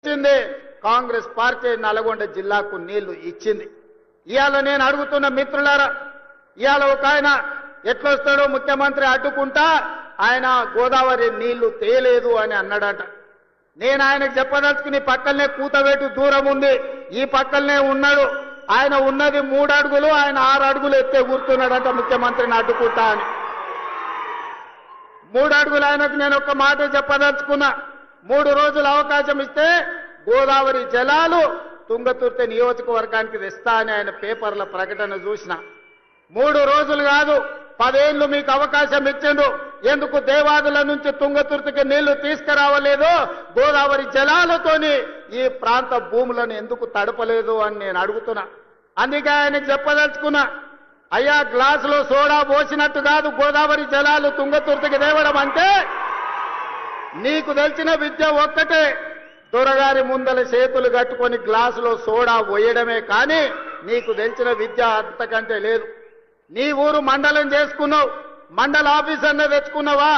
ఇచ్చింది కాంగ్రెస్ పార్టీ నల్గొండ జిల్లాకు నీళ్లు ఇచ్చింది. ఇవాళ నేను అడుగుతున్న మిత్రులారా, ఇవాళ ఒక ఆయన ఎట్లొస్తాడో ముఖ్యమంత్రి అడ్డుకుంటా ఆయన గోదావరి నీళ్లు తేలేదు అని అన్నాడట. నేను ఆయనకు చెప్పదలుచుకుని పక్కనే కూతవేటు దూరం ఉంది, ఈ పక్కనే ఉన్నాడు. ఆయన ఉన్నది 3 అడుగులు, ఆయన 6 అడుగులు ఎత్తే కూర్చున్నాడట ముఖ్యమంత్రిని అడ్డుకుంటా అని. 3 అడుగులు ఆయనకు నేను ఒక మాట చెప్పదలుచుకున్నా. 3 రోజులు అవకాశం ఇస్తే గోదావరి జలాలు తుంగతుర్తి నియోజకవర్గానికి తెస్తా అని ఆయన పేపర్ల ప్రకటన చూసిన. 3 రోజులు కాదు, 10 ఏళ్లు మీకు అవకాశం ఇచ్చిండు. ఎందుకు దేవాదుల నుంచి తుంగతుర్తికి నీళ్లు తీసుకురావలేదు? గోదావరి జలాలతోని ఈ ప్రాంత భూములను ఎందుకు తడపలేదు అని నేను అడుగుతున్నా. అందుకే ఆయనకు చెప్పదలుచుకున్నా, అయ్యా గ్లాసులో సోడా పోసినట్టు కాదు గోదావరి జలాలు తుంగతుర్తికి తేవడం అంటే. నీకు తెలిసిన విద్య ఒక్కటే, దొరగారి ముందల చేతులు కట్టుకొని గ్లాసులో సోడా పోయడమే, కానీ నీకు తెలిసిన విద్య అంతకంటే లేదు. నీ ఊరు మండలం చేసుకున్నావు, మండల ఆఫీస్ అన్న తెచ్చుకున్నావా?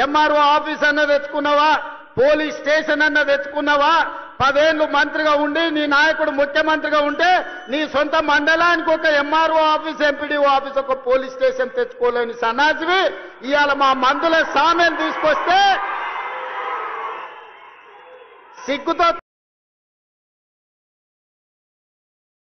ఎంఆర్ఓ ఆఫీస్ అన్న తెచ్చుకున్నావా? పోలీస్ స్టేషన్ అన్న తెచ్చుకున్నావా? 10 ఏళ్లు మంత్రిగా ఉండి నీ నాయకుడు ముఖ్యమంత్రిగా ఉంటే నీ సొంత మండలానికి ఒక ఎంఆర్ఓ ఆఫీస్, ఎంపీడీఓ ఆఫీస్, ఒక పోలీస్ స్టేషన్ తెచ్చుకోలేని సన్నాసివి ఇవాళ మా మందుల సామెలు తీసుకొస్తే సిగ్గుతో